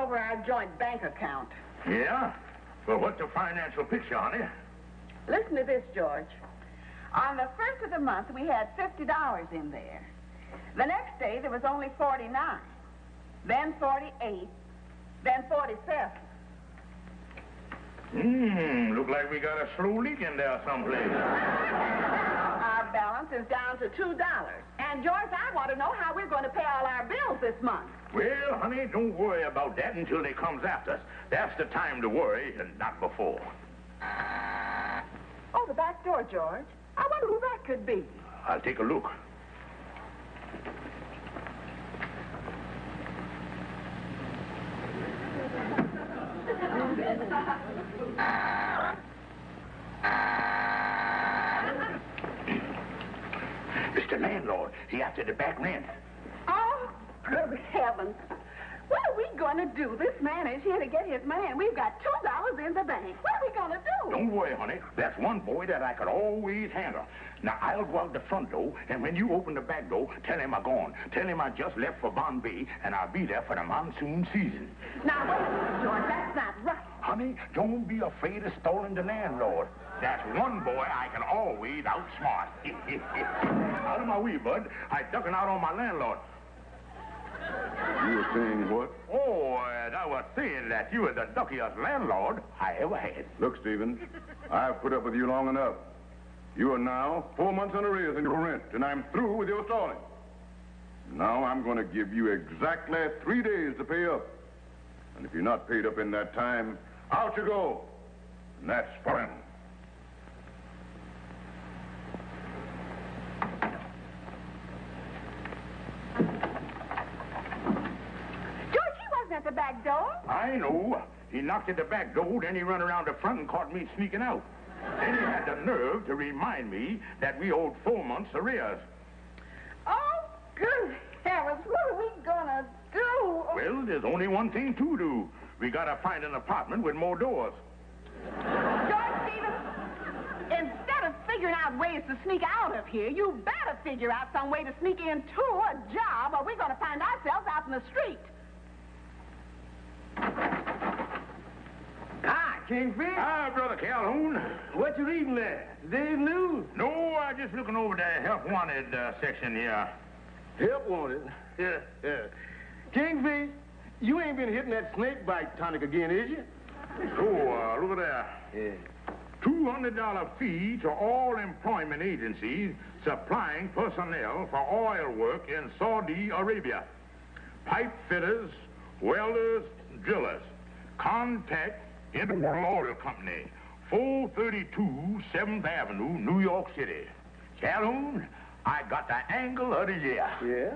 over our joint bank account. Yeah? Well, what's the financial picture, honey? Listen to this, George. On the first of the month, we had $50 in there. The next day, there was only 49. Then 48. Then 47. Look like we got a slow leak in there someplace. Our balance is down to $2. And, George, I want to know how we're going to pay all our bills this month. Well, honey, don't worry about that until they comes after us. That's the time to worry, and not before. Oh, the back door, George. I wonder who that could be. I'll take a look. Mr. Landlord, he after the back rent. Oh, good heavens. What are we going to do? This man is here to get his money, and we've got $2 in the bank. What are we going to do? Don't worry, honey. That's one boy that I could always handle. Now, I'll go out the front door, and when you open the back door, tell him I'm gone. Tell him I just left for Bombay, and I'll be there for the monsoon season. Now, wait a minute, George. That's not right. Honey, don't be afraid of stalling the landlord. That's one boy I can always outsmart. Out of my way, bud. I ducking out on my landlord. You were saying what? Oh, I was saying that you were the duckiest landlord I ever had. Look, Stephen, I've put up with you long enough. You are now 4 months in arrears in your rent, and I'm through with your stalling. Now I'm going to give you exactly 3 days to pay up. And if you're not paid up in that time, out you go. And that's fine. At the back door? I know. He knocked at the back door, then he run around the front and caught me sneaking out. Then he had the nerve to remind me that we owed 4 months arrears. Oh, good heavens, what are we gonna do? Well, there's only one thing to do. We gotta find an apartment with more doors. George Stevens, instead of figuring out ways to sneak out of here, you better figure out some way to sneak into a job, or we're gonna find ourselves out in the street. Hi, Kingfish. Hi, Brother Calhoun. What you reading there? Today's news? No, I just looking over the help wanted section here. Help wanted? Yeah. Kingfish, you ain't been hitting that snake bite tonic again, is you? Oh, look at that. Yeah. $200 fee to all employment agencies supplying personnel for oil work in Saudi Arabia. Pipe fitters, welders, drillers. Contact International Oil Company, 432 7th Avenue, New York City. Calhoun, I got the angle of the year. Yeah?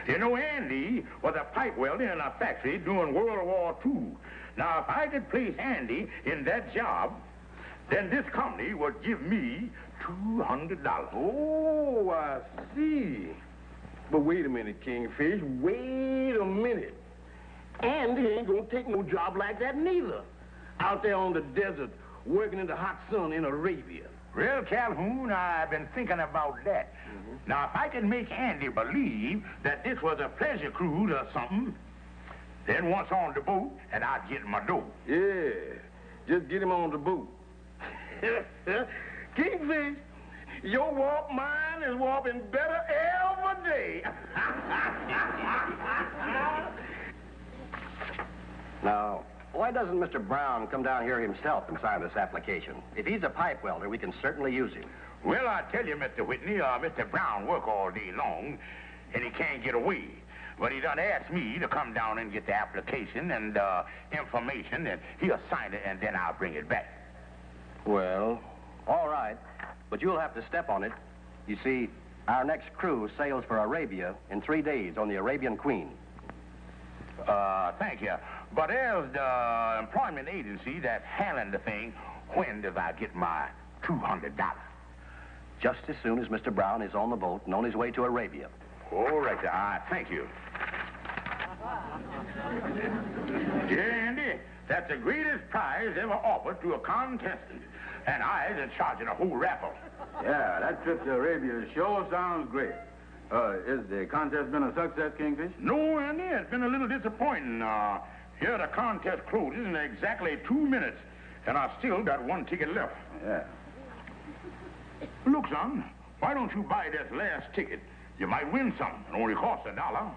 You know, Andy was a pipe welder in a factory during World War II. Now, if I could place Andy in that job, then this company would give me $200. Oh, I see. But wait a minute, Kingfish. Wait a minute. Andy ain't gonna take no job like that neither. Out there on the desert, working in the hot sun in Arabia. Well, Calhoun, I've been thinking about that. Now, if I can make Andy believe that this was a pleasure cruise or something, then once on the boat, and I'd get my dough. Yeah, just get him on the boat. Kingfish, your warp mind is warping better every day. Now, why doesn't Mr. Brown come down here himself and sign this application? If he's a pipe welder, we can certainly use him. Well, I tell you, Mr. Whitney, Mr. Brown work all day long, and he can't get away. But he done asked me to come down and get the application and information, and he'll sign it, and then I'll bring it back. Well, all right, but you'll have to step on it. You see, our next cruise sails for Arabia in 3 days on the Arabian Queen. Thank you. But as the employment agency that's handling the thing, when does I get my $200? Just as soon as Mr. Brown is on the boat and on his way to Arabia. All right, thank you. Yeah, Andy, that's the greatest prize ever offered to a contestant. And I is in charge of the whole raffle. Yeah, that trip to Arabia sure sounds great. Is the contest been a success, Kingfish? No, Andy, it's been a little disappointing. Here the contest closes in exactly 2 minutes, and I still got one ticket left. Yeah. Look, son, why don't you buy this last ticket? You might win some. It only costs $1.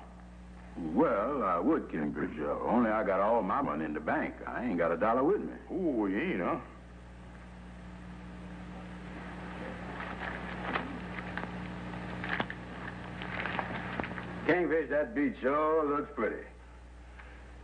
Well, I would, Kingfish. Only I got all my money in the bank. I ain't got $1 with me. Oh, you ain't, huh? Kingfish, that beach sure looks pretty.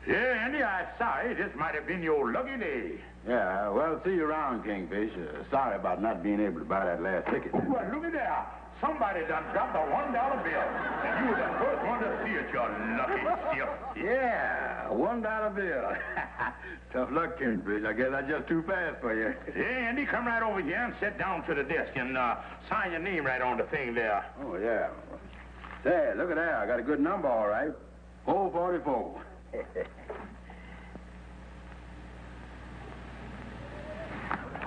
Yeah, Andy, I'm sorry. This might have been your lucky day. Yeah, well, see you around, Kingfish. Sorry about not being able to buy that last ticket. Well, look at there. Somebody done dropped a $1 bill, and you were the first one to see it, you lucky stiff. Yeah, $1 bill. Tough luck, Kingfish. I guess that's just too fast for you. Yeah, Andy, come right over here and sit down to the desk and sign your name right on the thing there. Oh, yeah. Say, look at that. I got a good number, all right. 444.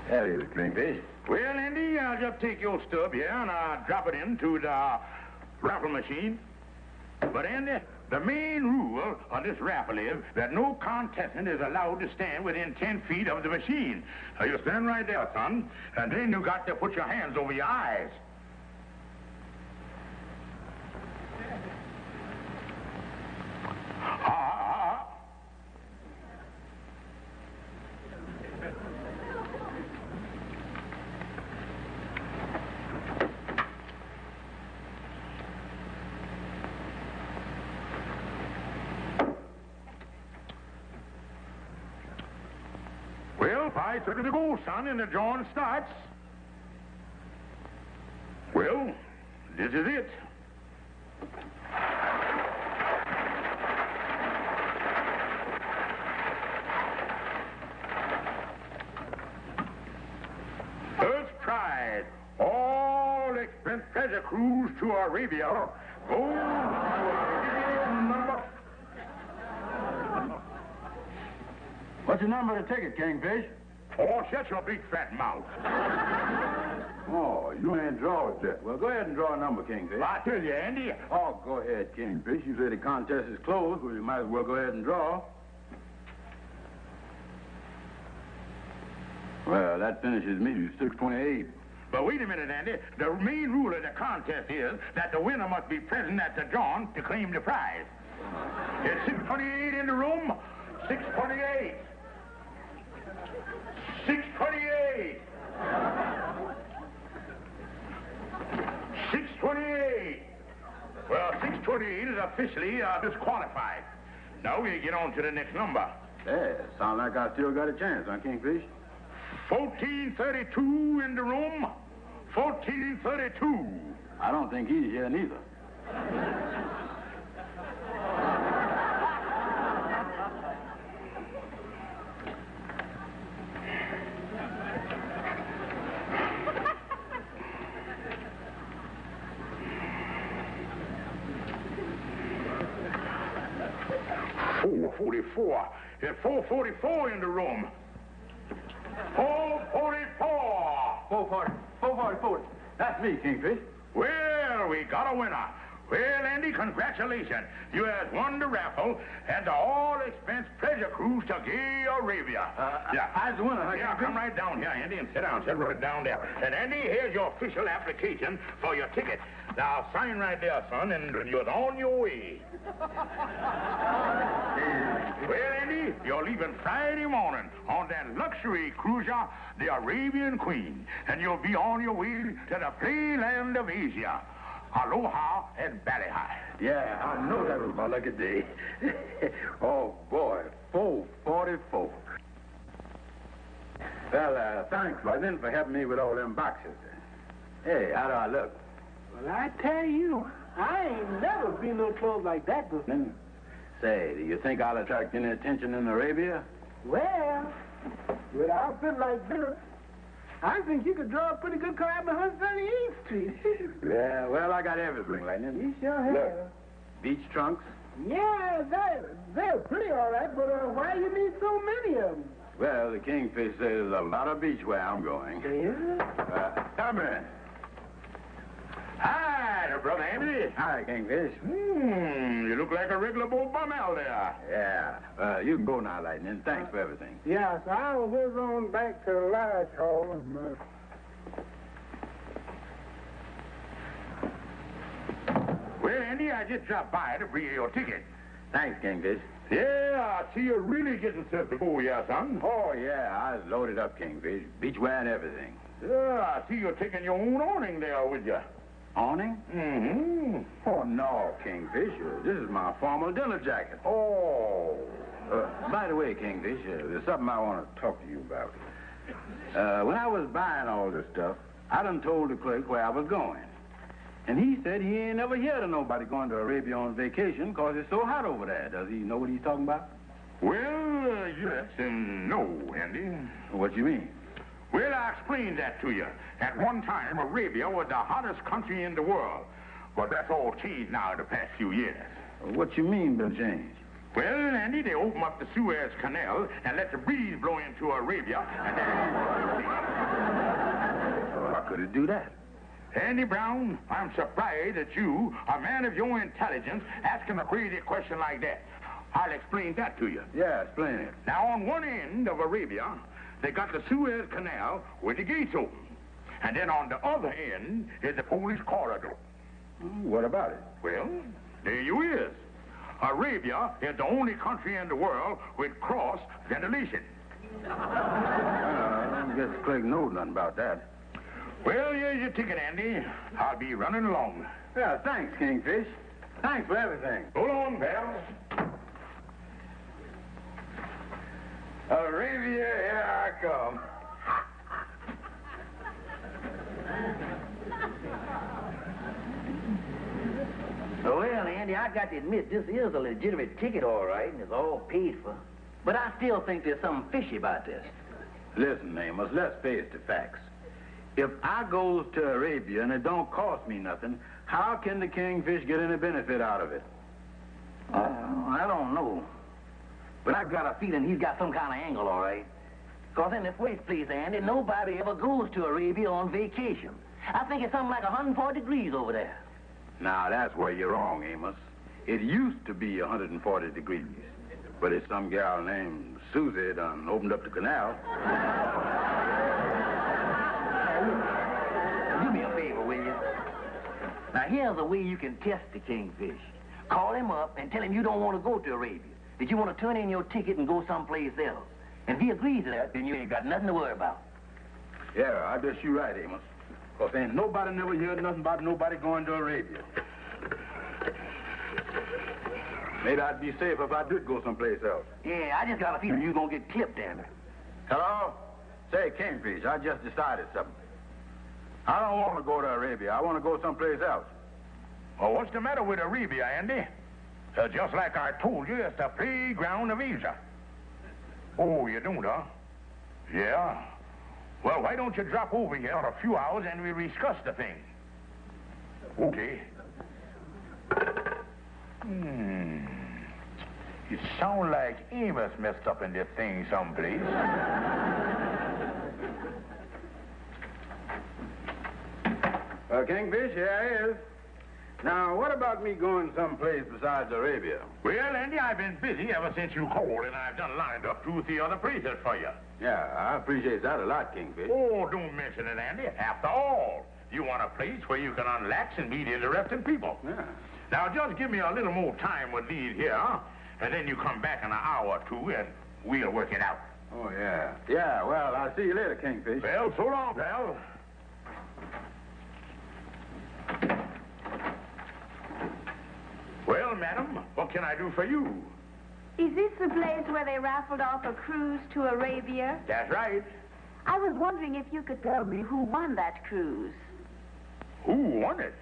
There it is, Kingfish. Well, Andy, I'll just take your stub here and I'll drop it into the raffle machine. But, Andy, the main rule of this raffle is that no contestant is allowed to stand within 10 feet of the machine. Now, you stand right there, son, and then you got to put your hands over your eyes. Well, 5:30 to go, son, and the drawing starts. Well, this is it. First prize, all expense pleasure cruise to Arabia. Goes to number... What's the number of the ticket, Kingfish? Oh, shut your big fat mouth. Oh, you ain't draw it yet. Well, go ahead and draw a number, Kingfish. I tell you, Andy. Oh, go ahead, Kingfish. You say the contest is closed, well, you might as well go ahead and draw. Well, that finishes me 628. But wait a minute, Andy. The main rule of the contest is that the winner must be present at the drawing to claim the prize. It's 628 in the room. 628. 628. 628. Well, 628 is officially disqualified. Now we get on to the next number. Yeah, sound like I still got a chance, huh, Kingfish? 1432 in the room. 1432. I don't think he's here neither. There's 444 in the room. 444. 444. That's me, Kingfish. Well, we got a winner. Well, Andy, congratulations. You have won the raffle and the all-expense pleasure cruise to Gay Arabia. I was the winner, huh, Yeah, Kingfish? come right down here, Andy, and sit down. Sit right down there. And, Andy, here's your official application for your ticket. Now, sign right there, son, and you're on your way. Well, Andy, you're leaving Friday morning on that luxury cruiser, the Arabian Queen, and you'll be on your way to the free land of Asia. Aloha and Ballyhigh. Yeah, I know that was my lucky day. Oh, boy, 444. Well, thanks, Lightning, for helping me with all them boxes. Hey, how do I look? Well, I tell you, I ain't never been no clothes like that before. Say, do you think I'll attract any attention in Arabia? Well, with an outfit like this, I think you could draw a pretty good crowd on 138th Street. Yeah, well, I got everything, Lightning. You sure have. Look, beach trunks. Yeah, they're pretty all right, but why you need so many of them? Well, the Kingfish says there's a lot of beach where I'm going. Yeah? Come in. Hi, brother Andy. Hi, Kingfish. You look like a regular bull bum out there. Yeah. You can go now, Lightning. Thanks for everything. Yes, I'll whiz on back to the lodge hall and... Well, Andy, I just dropped by to bring you your ticket. Thanks, Kingfish. Yeah, I see you're really getting set to go, yeah, son. Oh, yeah. I was loaded up, Kingfish. Beachwear and everything. Yeah, I see you're taking your own awning there with you. Awning? Mm-hmm. Oh, no, Kingfish. This is my formal dinner jacket. Oh. By the way, Kingfish, there's something I want to talk to you about. When I was buying all this stuff, I done told the clerk where I was going. And he said he ain't never heard of nobody going to Arabia on vacation because it's so hot over there. Does he know what he's talking about? Well, yes and no, Andy. What you mean? Well, I explained that to you. At one time, Arabia was the hottest country in the world. But that's all changed now in the past few years. What you mean, Bill James? Well, Andy, they opened up the Suez Canal and let the breeze blow into Arabia, and then... How could it do that? Andy Brown, I'm surprised that you, a man of your intelligence, asking a crazy question like that. I'll explain that to you. Yeah, explain it. Now, on one end of Arabia, they got the Suez Canal with the gates open. And then on the other end is the police corridor. What about it? Well, there you is. Arabia is the only country in the world with cross ventilation. I guess the clerk knows nothing about that. Well, here's your ticket, Andy. I'll be running along. Yeah, thanks, Kingfish. Thanks for everything. Hold on, pal. Arabia, here I come. Well, Andy, I got to admit, this is a legitimate ticket, all right, and it's all paid for. But I still think there's something fishy about this. Listen, Amos, let's face the facts. If I goes to Arabia and it don't cost me nothing, how can the Kingfish get any benefit out of it? I don't know. But I got a feeling he's got some kind of angle, all right. Because in the first place, Andy, nobody ever goes to Arabia on vacation. I think it's something like 140 degrees over there. Now, that's where you're wrong, Amos. It used to be 140 degrees. But it's some gal named Susie done opened up the canal. Do me a favor, will you? Now, here's a way you can test the Kingfish. Call him up and tell him you don't want to go to Arabia, that you want to turn in your ticket and go someplace else. And if he agrees to that, then you ain't got nothing to worry about. Yeah, I guess you're right, Amos. Because ain't nobody never heard nothing about nobody going to Arabia. Maybe I'd be safe if I did go someplace else. Yeah, I just got a feeling you're going to get clipped, Andy. Hello? Say, Kingfish, I just decided something. I don't want to go to Arabia. I want to go someplace else. Well, what's the matter with Arabia, Andy? Just like I told you, it's the playground of Asia. Oh, you don't, huh? Yeah. Well, why don't you drop over here in a few hours and we discuss the thing? Okay. It sounds like Amos messed up in this thing someplace. Kingfish, here he is. Now, what about me going someplace besides Arabia? Well, Andy, I've been busy ever since you called, and I've done lined up 2 or 3 other places for you. Yeah, I appreciate that a lot, Kingfish. Oh, don't mention it, Andy. After all, you want a place where you can unlax and meet interesting people. Yeah. Now, just give me a little more time with these here, and then you come back in an hour or 2, and we'll work it out. Oh, yeah. Yeah, well, I'll see you later, Kingfish. Well, so long, pal. Well, madam, what can I do for you? Is this the place where they raffled off a cruise to Arabia? That's right. I was wondering if you could tell me who won that cruise. Who won it?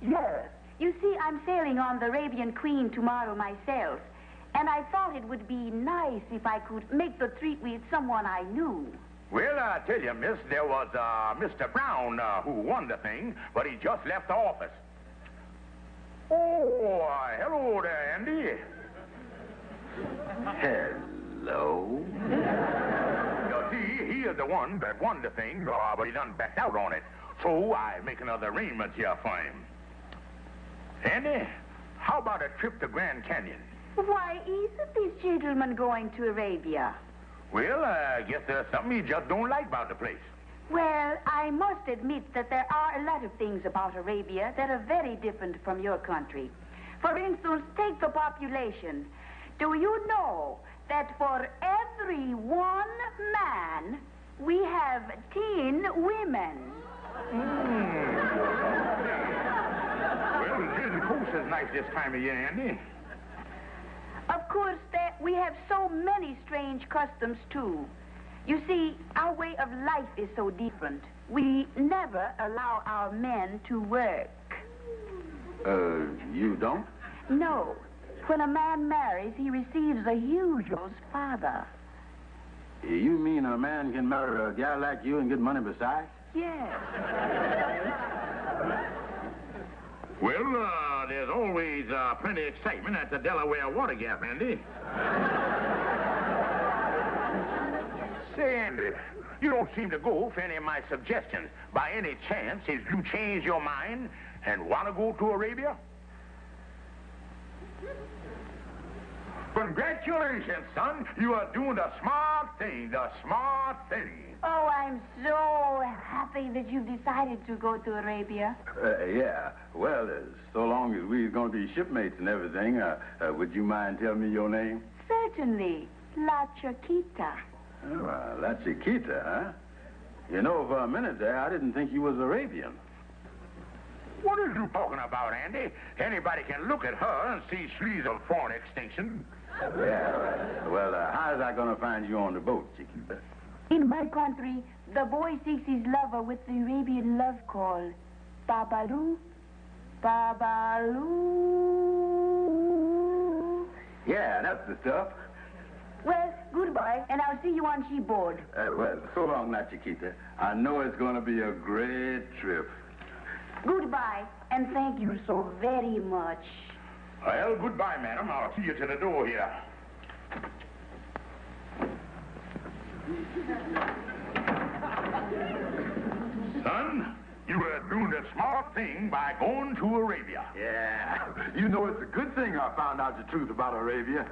Yes. You see, I'm sailing on the Arabian Queen tomorrow myself, and I thought it would be nice if I could make the treat with someone I knew. Well, I tell you, miss, there was Mr. Brown who won the thing, but he just left the office. Oh, hello there, Andy. Hello? You see, he is the one that won the thing, but he done backed out on it. So I make another arrangement here for him. Andy, how about a trip to Grand Canyon? Why isn't this gentleman going to Arabia? Well, I guess there's something he just don't like about the place. Well, I must admit that there are a lot of things about Arabia that are very different from your country. For instance, take the population. Do you know that for every 1 man, we have 10 women? Well, the coast is nice this time of year, Andy. Of course, we have so many strange customs, too. You see, our way of life is so different. We never allow our men to work. You don't? No. When a man marries, he receives a huge father. You mean a man can marry a gal like you and get money besides? Yes. Well, there's always plenty of excitement at the Delaware Water Gap, Andy. Say, Andy, you don't seem to go for any of my suggestions. By any chance, if you change your mind and want to go to Arabia? Congratulations, son. You are doing the smart thing, Oh, I'm so happy that you've decided to go to Arabia. Yeah. Well, so long as we're going to be shipmates and everything, would you mind telling me your name? Certainly. La Chiquita. Oh, La Chiquita, huh? You know, for a minute there, I didn't think you was Arabian. What are you talking about, Andy? Anybody can look at her and see she's of foreign extinction. Yeah. Well, how's I going to find you on the boat, Chiquita? In my country, the boy seeks his lover with the Arabian love call. Babaloo, babaloo. Yeah, that's the stuff. Well, goodbye, and I'll see you on shipboard. Well, so long, La Chiquita. I know it's going to be a great trip. Goodbye, and thank you so very much. Well, goodbye, madam. I'll see you to the door here. Son, you are doing the smart thing by going to Arabia. Yeah. You know, it's a good thing I found out the truth about Arabia.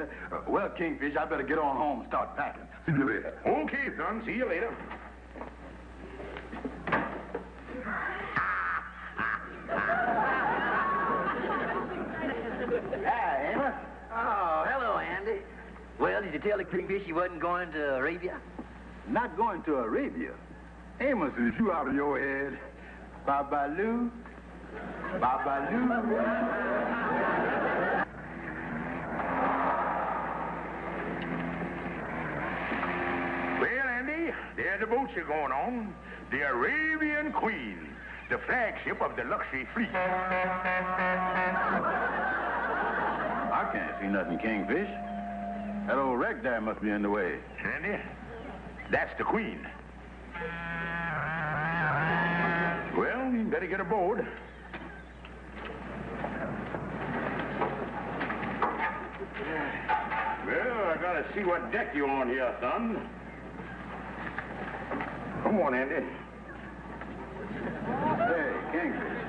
Well, Kingfish, I better get on home and start packing. See you later. Okay, son. See you later. Hi, Amos. Oh, hello, Andy. Well, did you tell the Kingfish you wasn't going to Arabia? Not going to Arabia? Amos, is you out of your head? Babaloo, babaloo. Well, Andy, there's the boat you're going on. The Arabian Queen, the flagship of the luxury fleet. I can't see nothing, Kingfish. That old wreck there must be in the way. Andy, that's the Queen. Well, you better get aboard. Well, I gotta see what deck you're on here, son. Come on, Andy. Hey, Kingfish,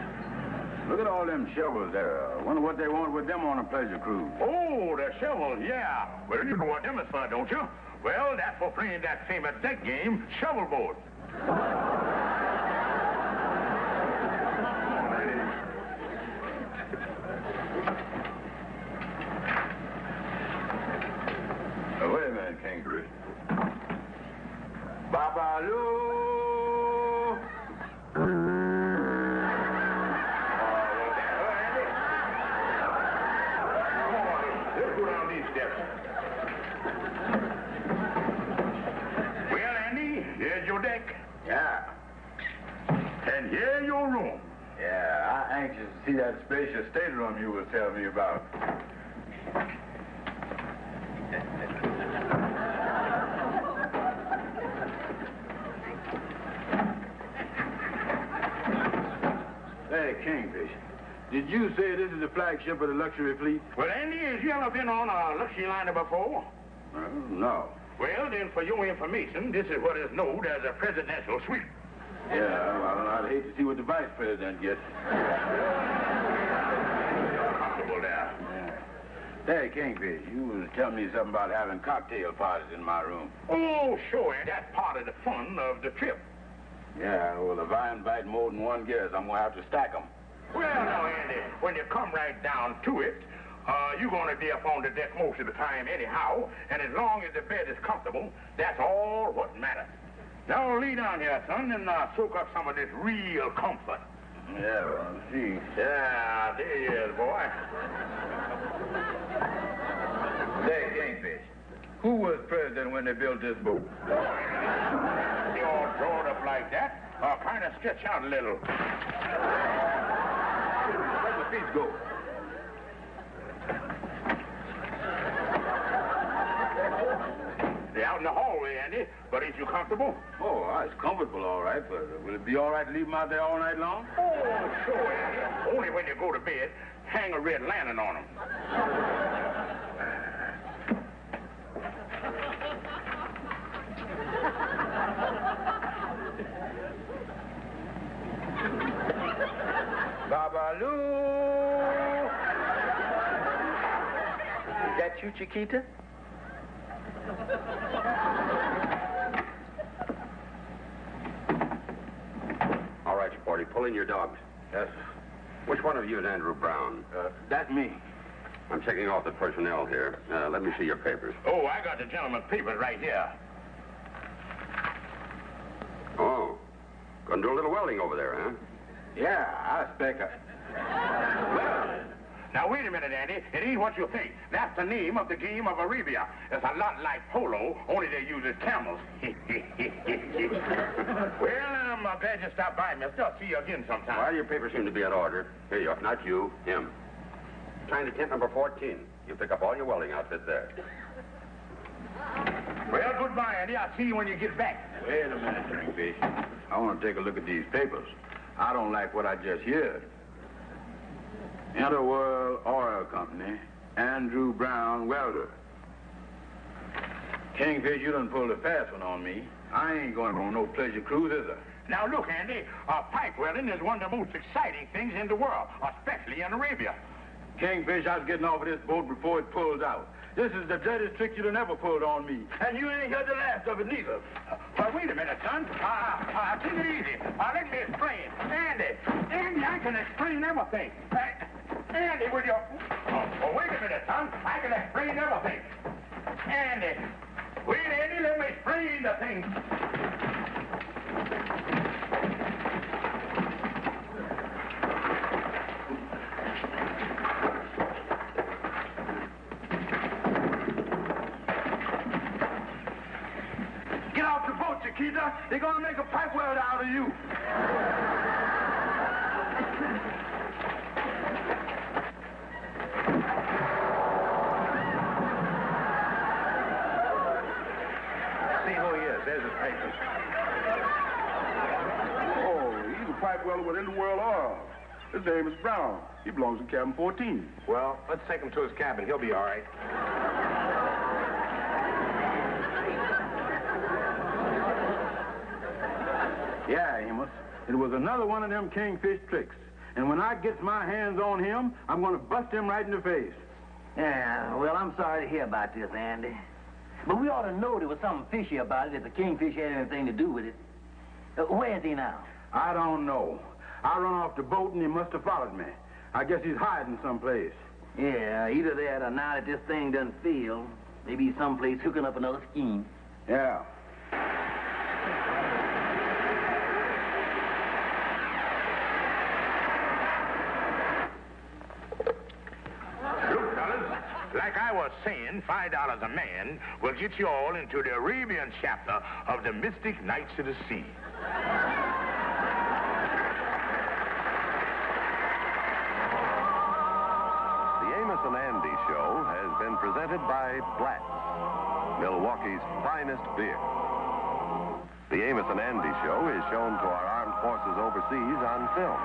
look at all them shovels there. I wonder what they want with them on a pleasure cruise. Oh, the shovels, yeah. Well, you know what them is for, don't you? Well, that's for playing that famous deck game, shovelboard. Wait a minute, Kingfish. Babaloo! Let's go down these steps. Well, Andy, here's your deck. Yeah. And here's your room. Yeah, I'm anxious to see that spacious stateroom you was telling me about. Hey, Kingfish, did you say this is the flagship of the luxury fleet? Well, Andy, has you ever been on a luxury liner before? No. Well, then, for your information, this is what is known as a presidential suite. Yeah, well, I'd hate to see what the vice president gets. Comfortable there. Hey, Kingfish, you was telling me something about having cocktail parties in my room. Oh, sure, and that's part of the fun of the trip. Yeah, well, if I invite more than one guest, I'm going to have to stack them. Well, now, Andy, when you come right down to it, you're going to be up on the deck most of the time anyhow, and as long as the bed is comfortable, that's all what matters. Now, lay down here, son, and soak up some of this real comfort. Yeah, well, see. Yeah, there he is, boy. Say, Kingfish, who was president when they built this boat? They all drawn up like that, kind of stretch out a little. Where'd the feet go? They're out in the hallway, Andy, but ain't you comfortable? Oh, it's comfortable, all right, but will it be all right to leave them out there all night long? Oh, sure, Andy. Only when you go to bed, hang a red lantern on them. Babaloo! Is that you, Chiquita? All right, Sporty, pull in your dogs. Yes, Which one of you is Andrew Brown? that's me. I'm checking off the personnel here. Let me see your papers. Oh, I got the gentleman's papers right here. Oh, gonna do a little welding over there, huh? Yeah, I expect her. Well, now, wait a minute, Andy. It ain't what you think. That's the name of the game of Arabia. It's a lot like polo, only they use camels. Well, I'm glad you stopped by, mister. I'll see you again sometime. Well, your papers seem to be in order. Here you are. Not you, him. Tiny tent number 14. You pick up all your welding outfit there. Well, goodbye, Andy. I'll see you when you get back. Wait a minute, Kingfish. I want to take a look at these papers. I don't like what I just heard. Interworld Oil Company, Andrew Brown, welder. Kingfish, you done pulled a fast one on me. I ain't going on no pleasure cruise, is I? Now, look, Andy, pipe welding is one of the most exciting things in the world, especially in Arabia. Kingfish, I was getting off of this boat before it pulled out. This is the deadest trick you'd have ever pulled on me. And you ain't heard the last of it, neither. Well, wait a minute, son. Take it easy. Let me explain. Andy, I can explain everything. Andy, will you... Oh, wait a minute, son. I can explain everything. Andy. Wait, Andy, let me explain the thing. Get off the boat, Chiquita. They're going to make a pipe welder out of you. See who he is. There's his papers. Oh, he's a pipe welder with Interworld Oil. His name is Brown. He belongs in cabin 14. Well, let's take him to his cabin. He'll be all right. Yeah, Amos. It was another one of them Kingfish tricks. And when I gets my hands on him, I'm going to bust him right in the face. Yeah, well, I'm sorry to hear about this, Andy. But we ought to know there was something fishy about it if the Kingfish had anything to do with it. Where is he now? I don't know. I run off the boat and he must have followed me. I guess he's hiding someplace. Yeah, either that or now that this thing doesn't feel, maybe he's someplace hooking up another scheme. Yeah. Look, fellas, like I was saying, $5 a man will get you all into the Arabian chapter of the Mystic Knights of the Sea. The Amos'n Andy Show has been presented by Blatz, Milwaukee's finest beer. The Amos'n Andy Show is shown to our armed forces overseas on film.